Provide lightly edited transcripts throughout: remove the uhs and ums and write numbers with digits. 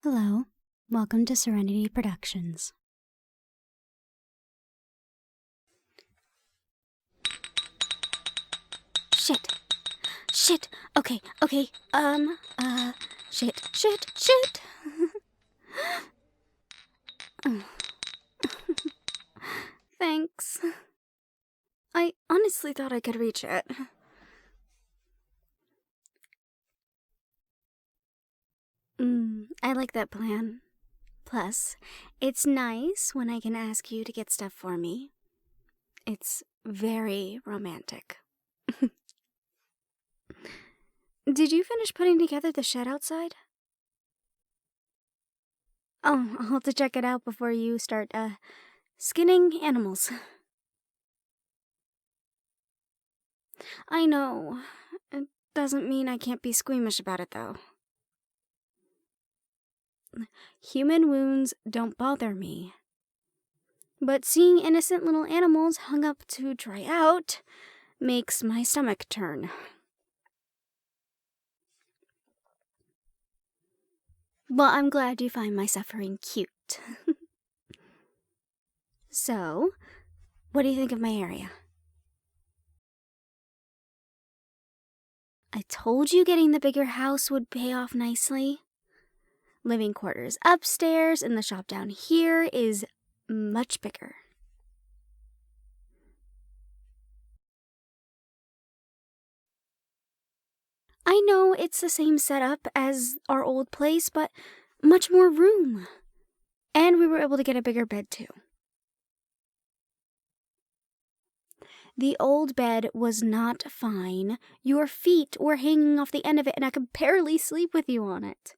Hello, welcome to Serenity Productions. Shit, okay, shit. Thanks. I honestly thought I could reach it. I like that plan. Plus, it's nice when I can ask you to get stuff for me. It's very romantic. Did you finish putting together the shed outside? Oh, I'll have to check it out before you start, skinning animals. I know. It doesn't mean I can't be squeamish about it, though. Human wounds don't bother me. But seeing innocent little animals hung up to dry out makes my stomach turn. Well, I'm glad you find my suffering cute. So, what do you think of my area? I told you getting the bigger house would pay off nicely. Living quarters upstairs and the shop down here is much bigger. I know it's the same setup as our old place, but much more room. And we were able to get a bigger bed too. The old bed was not fine. Your feet were hanging off the end of it and I could barely sleep with you on it.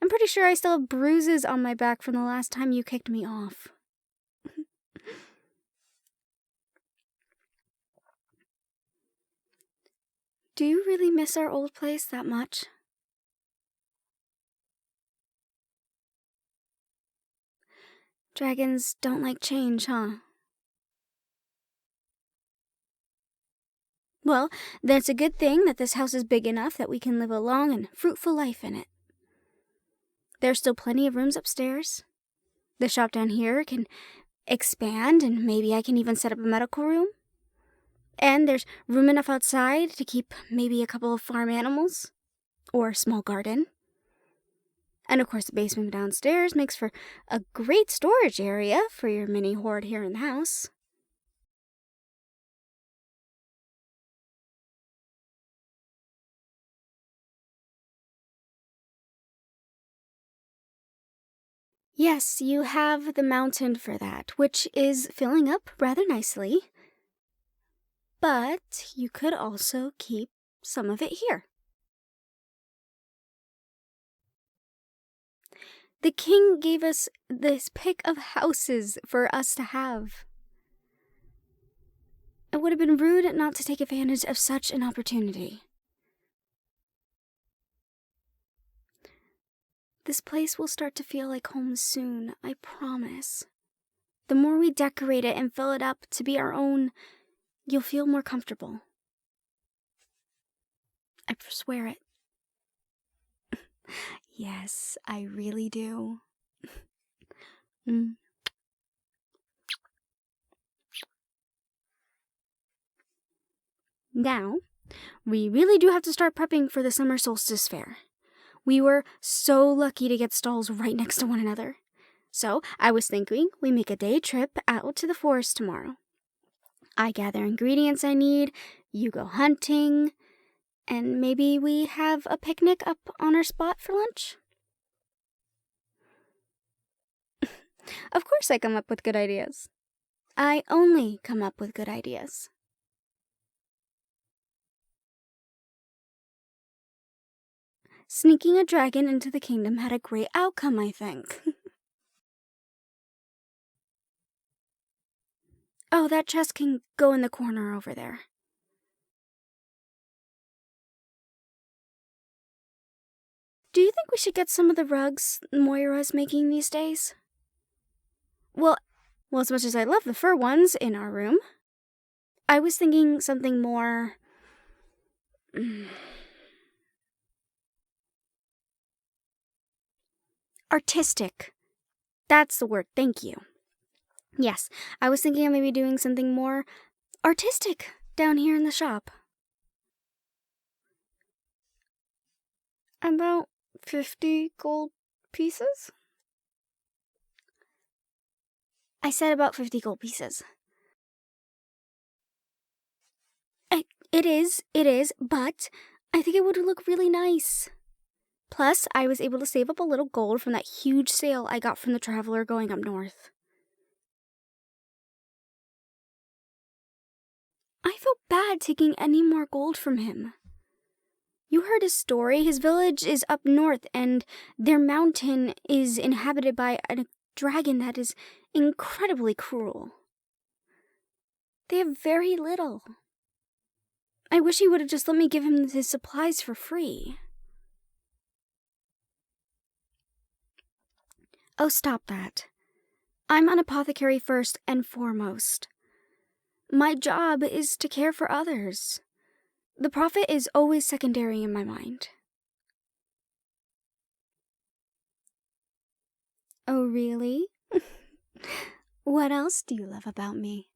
I'm pretty sure I still have bruises on my back from the last time you kicked me off. Do you really miss our old place that much? Dragons don't like change, huh? Well, that's a good thing that this house is big enough that we can live a long and fruitful life in it. There's still plenty of rooms upstairs. The shop down here can expand, and maybe I can even set up a medical room. And there's room enough outside to keep maybe a couple of farm animals. Or a small garden. And of course the basement downstairs makes for a great storage area for your mini hoard here in the house. Yes, you have the mountain for that, which is filling up rather nicely. But you could also keep some of it here. The king gave us this pick of houses for us to have. It would have been rude not to take advantage of such an opportunity. This place will start to feel like home soon, I promise. The more we decorate it and fill it up to be our own, you'll feel more comfortable. I swear it. Yes, I really do. Now, we really do have to start prepping for the summer solstice fair. We were so lucky to get stalls right next to one another. So, I was thinking we make a day trip out to the forest tomorrow. I gather ingredients I need, you go hunting, and maybe we have a picnic up on our spot for lunch? Of course I come up with good ideas. I only come up with good ideas. Sneaking a dragon into the kingdom had a great outcome, I think. Oh, that chest can go in the corner over there. Do you think we should get some of the rugs Moira's making these days? Well, as much as I love the fur ones in our room, I was thinking something more... artistic. That's the word, thank you. Yes, I was thinking of maybe doing something more artistic down here in the shop. About 50 gold pieces? I said about 50 gold pieces. It is, but I think it would look really nice. Plus, I was able to save up a little gold from that huge sale I got from the traveler going up north. I felt bad taking any more gold from him. You heard his story. His village is up north, and their mountain is inhabited by a dragon that is incredibly cruel. They have very little. I wish he would have just let me give him his supplies for free. Oh, stop that. I'm an apothecary first and foremost. My job is to care for others. The profit is always secondary in my mind. Oh, really? What else do you love about me?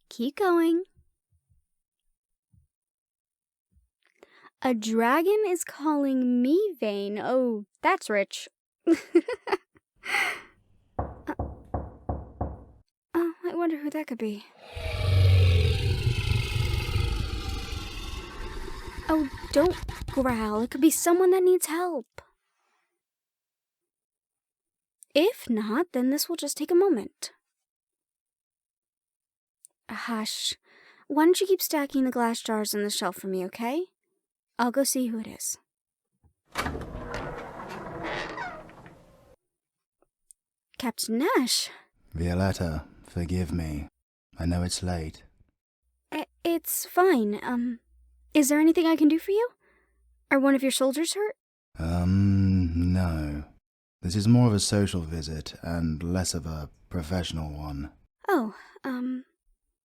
Keep going. A dragon is calling me vain. Oh, that's rich. I wonder who that could be. Oh, don't growl. It could be someone that needs help. If not, then this will just take a moment. Hush. Why don't you keep stacking the glass jars on the shelf for me, okay? I'll go see who it is. Captain Nash. Violetta, forgive me. I know it's late. It's fine. Is there anything I can do for you? Are one of your soldiers hurt? No. This is more of a social visit and less of a professional one. Oh,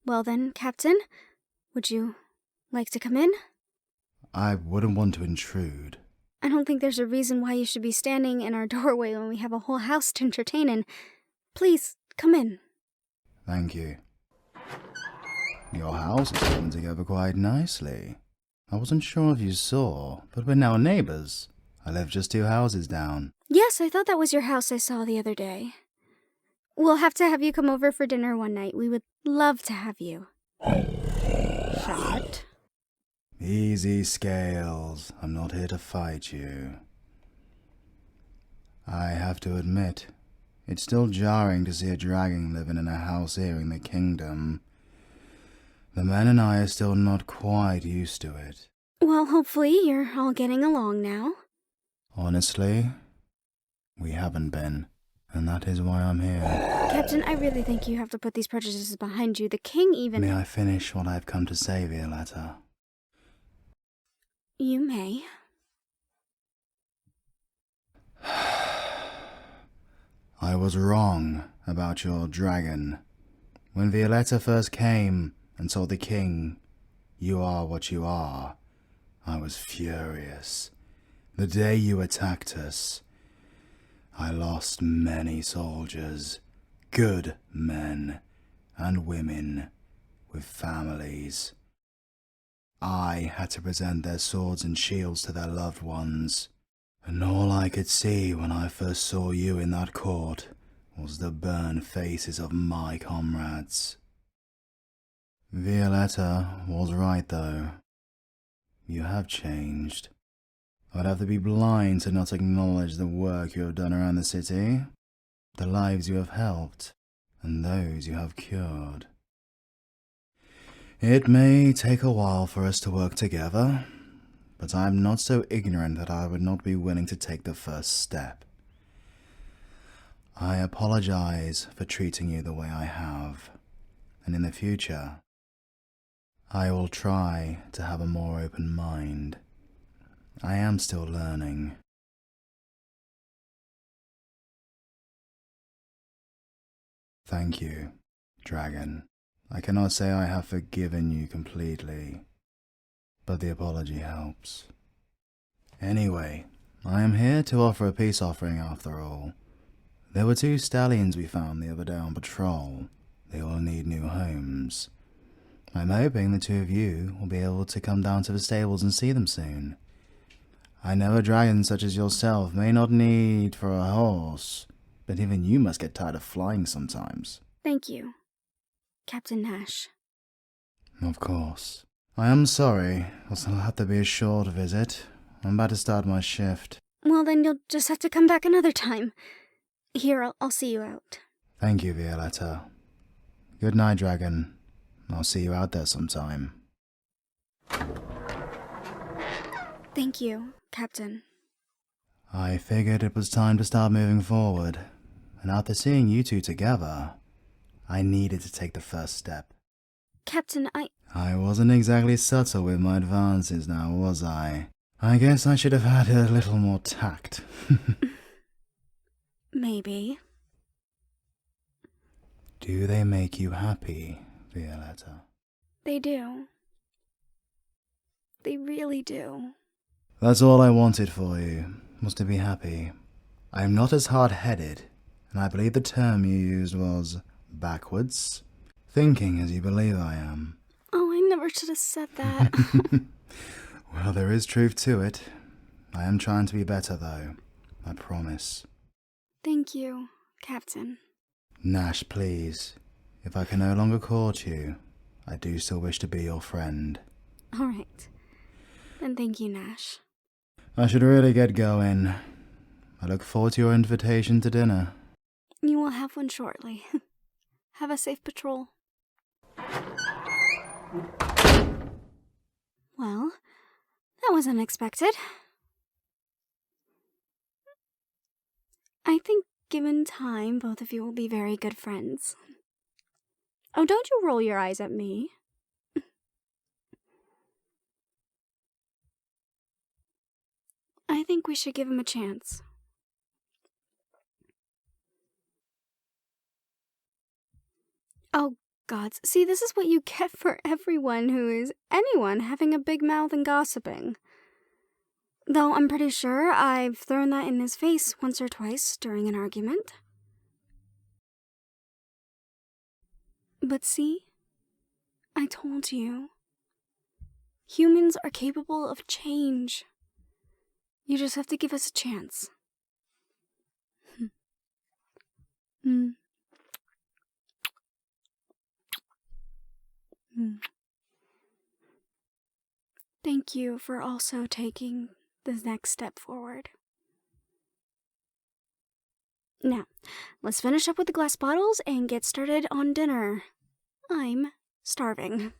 well then, Captain, would you like to come in? I wouldn't want to intrude. I don't think there's a reason why you should be standing in our doorway when we have a whole house to entertain in. Please, come in. Thank you. Your house is coming together quite nicely. I wasn't sure if you saw, but we're now neighbors. I live just 2 houses down. Yes, I thought that was your house I saw the other day. We'll have to have you come over for dinner one night. We would love to have you. Shut. Easy, Scales. I'm not here to fight you. I have to admit, it's still jarring to see a dragon living in a house here in the kingdom. The men and I are still not quite used to it. Well, hopefully you're all getting along now. Honestly, we haven't been, and that is why I'm here. Captain, I really think you have to put these prejudices behind you. The king even... May I finish what I've come to say, Violetta? You may. I was wrong about your dragon. When Violetta first came and told the king, "You are what you are," I was furious. The day you attacked us, I lost many soldiers, good men and women with families. I had to present their swords and shields to their loved ones, and all I could see when I first saw you in that court was the burned faces of my comrades. Violetta was right, though. You have changed. I'd have to be blind to not acknowledge the work you have done around the city, the lives you have helped, and those you have cured. It may take a while for us to work together, but I'm not so ignorant that I would not be willing to take the first step. I apologize for treating you the way I have, and in the future, I will try to have a more open mind. I am still learning. Thank you, Dragon. I cannot say I have forgiven you completely, but the apology helps. Anyway, I am here to offer a peace offering after all. There were 2 stallions we found the other day on patrol. They all need new homes. I'm hoping the 2 of you will be able to come down to the stables and see them soon. I know a dragon such as yourself may not need for a horse, but even you must get tired of flying sometimes. Thank you, Captain Nash. Of course. I am sorry, it'll have to be a short visit. I'm about to start my shift. Well, then you'll just have to come back another time. Here, I'll see you out. Thank you, Violetta. Good night, Dragon. I'll see you out there sometime. Thank you, Captain. I figured it was time to start moving forward, and after seeing you 2 together, I needed to take the first step. Captain, I wasn't exactly subtle with my advances now, was I? I guess I should have had a little more tact. Maybe. Do they make you happy, Violetta? They do. They really do. That's all I wanted for you, was to be happy. I am not as hard-headed, and I believe the term you used was backwards. Thinking as you believe I am. Oh, I never should have said that. Well, there is truth to it. I am trying to be better, though. I promise. Thank you, Captain. Nash, please. If I can no longer court you, I do still wish to be your friend. All right. Then thank you, Nash. I should really get going. I look forward to your invitation to dinner. You will have one shortly. Have a safe patrol. Well, that was unexpected. I think given time, both of you will be very good friends. Oh, don't you roll your eyes at me. I think we should give him a chance. Oh, gods. See, this is what you get for everyone who is anyone having a big mouth and gossiping. Though I'm pretty sure I've thrown that in his face once or twice during an argument. But see? I told you. Humans are capable of change. You just have to give us a chance. Thank you for also taking the next step forward. Now, let's finish up with the glass bottles and get started on dinner. I'm starving.